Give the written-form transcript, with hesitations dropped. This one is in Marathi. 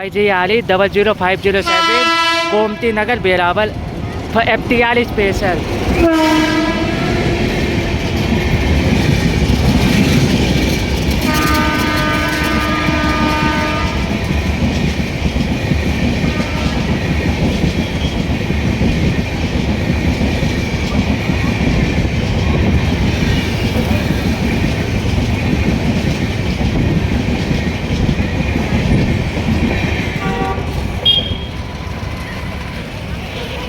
IG आली 00507 गोमती नगर बेरावल FTR स्पेशल